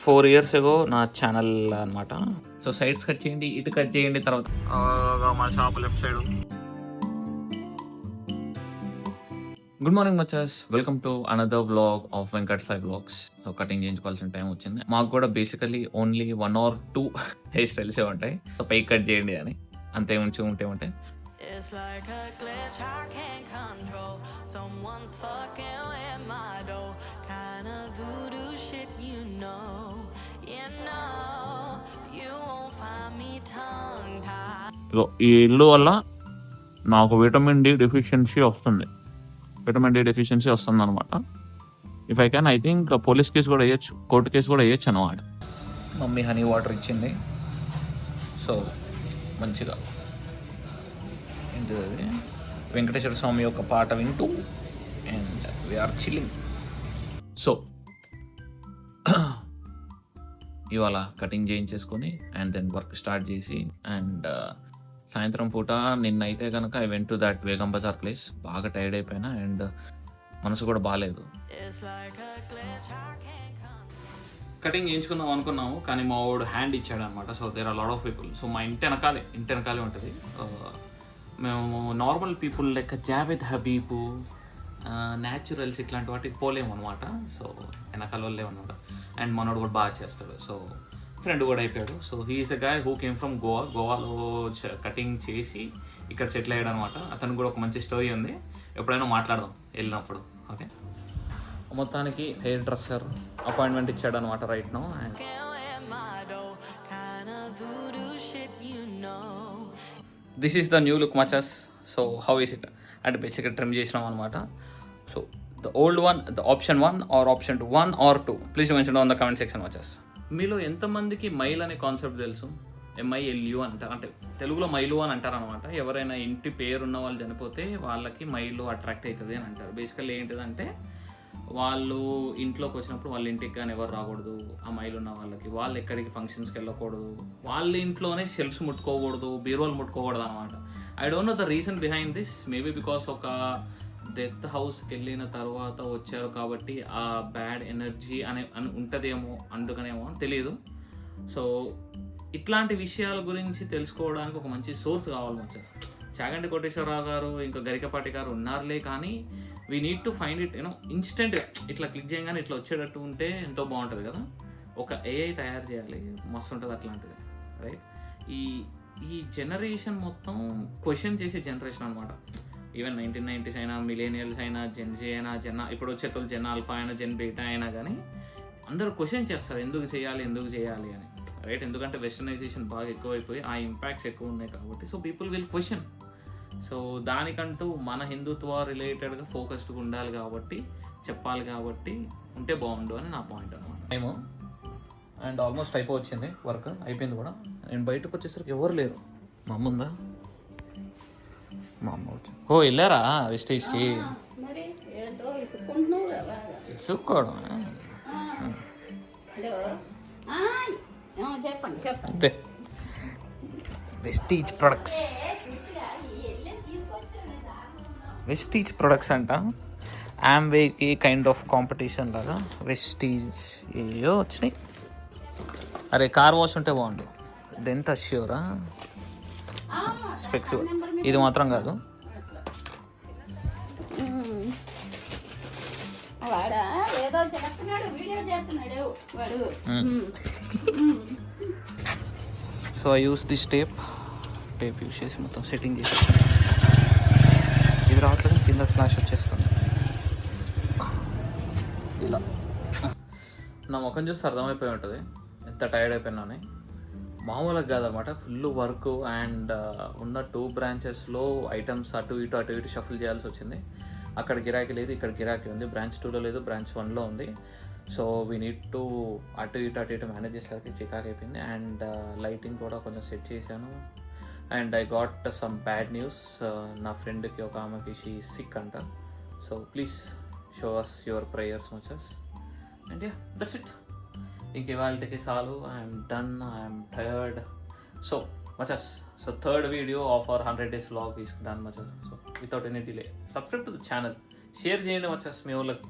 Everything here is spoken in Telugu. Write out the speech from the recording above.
4 years ago నా ఛానల్ అనమాట. సో సైడ్స్ కట్ చేయండి, ఇటు కట్ చేయండి, తర్వాత మా shop left side. Good morning మచాస్, welcome to another vlog of Venkat Sai vlogs. So cutting చేయించుకోవాల్సిన టైం వచ్చింది. మాకు కూడా బేసికలీ ఓన్లీ 1 or 2 హెయిర్ స్టైల్సే ఉంటాయి. సో పై కట్ చేయండి అని అంతే ఉంటాయి. It's like a glitch I can't control. Someone's fucking with my dough. Kinda voodoo shit, you know. You won't find me tongue-tied. ఈ ఇల్లు వల్ల నాకు విటమిన్ డి డెఫిషియన్సీ వస్తుంది అనమాట. If I can, I think police case కూడా వేయచ్చు, కోర్టు కేసు కూడా వేయచ్చు అనమాట. మమ్మీ హనీ వాటర్ ఇచ్చింది. సో మంచిగా ఏంటిది, వెంకటేశ్వర స్వామి యొక్క పాట వింటూ అండ్ వీఆర్ చిల్లింగ్. సో ఇవాళ కటింగ్ చేయించేసుకొని అండ్ దెన్ వర్క్ స్టార్ట్ చేసి అండ్ సాయంత్రం పూట నిన్నైతే కనుక ఐ వెంట్ టు దట్ వేగం బజార్ ప్లేస్. బాగా టైర్డ్ అయిపోయినా అండ్ మనసు కూడా బాగాలేదు. కటింగ్ చేయించుకుందాం అనుకున్నాము కానీ మా వాడు హ్యాండ్ ఇచ్చాడు అనమాట. So there are lot of people. So మా ఇంటి వెనకాలే ఉంటుంది. మేము నార్మల్ పీపుల్ లెక్క జావేద్ హబీబు, న్యాచురల్స్ ఇట్లాంటి వాటికి పోలేము అనమాట. సో వెనకాల వాళ్ళే అనమాట. అండ్ మనోడు కూడా బాగా చేస్తాడు. సో ఫ్రెండ్ కూడా అయిపోయాడు. So he is a guy who came from గోవాలో కటింగ్ చేసి ఇక్కడ సెటిల్ అయ్యాడు అనమాట. అతనికి కూడా ఒక మంచి స్టోరీ ఉంది, ఎప్పుడైనా మాట్లాడదాం వెళ్ళినప్పుడు. ఓకే, మొత్తానికి హెయిర్ డ్రెస్సర్ అపాయింట్మెంట్ ఇచ్చాడు అనమాట right now. And this is the new look మచాస్. సో హౌ ఈస్ ఇట్ అంటే బేసిక్గా ట్రిమ్ చేసినాం అనమాట. So the old one, the option 1 or option 1 or 2, please mention on the comment section మచాస్. మీలో ఎంతమందికి మైల్ అనే కాన్సెప్ట్ తెలుసు? MILU అంటారు, అంటే తెలుగులో మైలు అని అంటారు అనమాట. ఎవరైనా ఇంటి పేరున్న వాళ్ళు చనిపోతే వాళ్ళకి మైలు అట్రాక్ట్ అవుతుంది అని అంటారు. బేసికల్లీ ఏంటిదంటే వాళ్ళు ఇంట్లోకి వచ్చినప్పుడు వాళ్ళ ఇంటికి కానీ ఎవరు రాకూడదు. ఆ మైలు ఉన్న వాళ్ళకి వాళ్ళు ఎక్కడికి ఫంక్షన్స్కి వెళ్ళకూడదు, వాళ్ళ ఇంట్లోనే షెల్ఫ్స్ ముట్టుకోకూడదు, బీరువాలు ముట్టుకోకూడదు అనమాట. I don't know the reason behind this. Maybe because ఒక డెత్ హౌస్కి వెళ్ళిన తర్వాత వచ్చారు కాబట్టి ఆ బ్యాడ్ ఎనర్జీ అని ఉంటుందేమో, అందుకనేమో తెలియదు. సో ఇట్లాంటి విషయాల గురించి తెలుసుకోవడానికి ఒక మంచి సోర్స్ కావాలి వచ్చేసి. చాగంటి కోటేశ్వరరావు గారు ఇంకా గరికపాటి గారు ఉన్నారులే, కానీ we need to find it instant. ఇట్లా క్లిక్ చేయగానే ఇట్లా వచ్చేటట్టు ఉంటే ఎంతో బాగుంటుంది కదా. ఒక AI తయారు చేయాలి, మస్తు ఉంటుంది అట్లాంటిది, రైట్? ఈ జనరేషన్ మొత్తం క్వశ్చన్ చేసే జనరేషన్ అనమాట. ఈవెన్ 1990s అయినా, మిలేనియల్స్ అయినా, జెన్జీ అయినా, ఇప్పుడు వచ్చేటోళ్ళు జెన్ ఆల్ఫా అయినా, జెన్ బీటా అయినా కానీ అందరూ క్వశ్చన్ చేస్తారు ఎందుకు చేయాలి అని, రైట్? ఎందుకంటే వెస్టర్నైజేషన్ బాగా ఎక్కువైపోయి ఆ ఇంపాక్ట్స్ ఎక్కువ ఉన్నాయి కాబట్టి. So people will question. So దానికంటూ మన హిందుత్వ రిలేటెడ్గా ఫోకస్డ్గా ఉండాలి కాబట్టి, చెప్పాలి కాబట్టి ఉంటే బాగుండు అని నా పాయింట్ అనమాట. మేము అండ్ ఆల్మోస్ట్ అయిపోవచ్చింది, వర్క్ అయిపోయింది కూడా. నేను బయటకు వచ్చేసరికి ఎవరు లేరు. మా అమ్మ ఉందా? మా అమ్మ వచ్చి వెళ్ళారా వెస్టేజ్కి? ఇసుక్కోవడం అంతే. వెస్టీజ్ ప్రొడక్ట్స్ అంట. ఆమ్వేకి కైండ్ ఆఫ్ కాంపిటీషన్ లాగా వెస్టీజ్ ఏయో వచ్చినాయి. అరే కార్ వాష్ ఉంటే బాగుండు. డెంట్ అష్యూరా, స్పెక్స్ ఇది మాత్రం కాదు. So I use this tape use చేసి మొత్తం సెట్టింగ్ చేసి, ఇది రావట్లేదు, కింద ఫ్లాష్ వచ్చేస్తుంది. ఇలా నా ముఖం చూస్తే అర్థమైపోయి ఉంటుంది ఎంత టైర్డ్ అయిపోయినానే. మామూలుగా కాదనమాట, ఫుల్ వర్క్ అండ్ ఉన్న 2 branchesలో ఐటమ్స్ అటు ఇటు షఫుల్ చేయాల్సి వచ్చింది. అక్కడ గిరాకీ లేదు, ఇక్కడ గిరాకీ ఉంది. బ్రాంచ్ 2లో లేదు, బ్రాంచ్ 1లో ఉంది. సో వీ నీడ్ టు అటు ఇటు మేనేజ్ చేసేసరికి చికాక్ అయిపోయింది. అండ్ లైటింగ్ కూడా కొంచెం సెట్ చేశాను. And I got some bad news. నా ఫ్రెండ్కి ఒక ఆమెకి షీ సిక్ అంట. So please show us your prayers మచస్. And yeah, that's it. ఇంక ఇవాళకి చాలు. I'm done, I'm tired. So మచస్, so 3rd video of our 100 days vlog is done మచస్. So without any delay subscribe to the channel, share చేయండి మచస్ మీ వాళ్ళకి.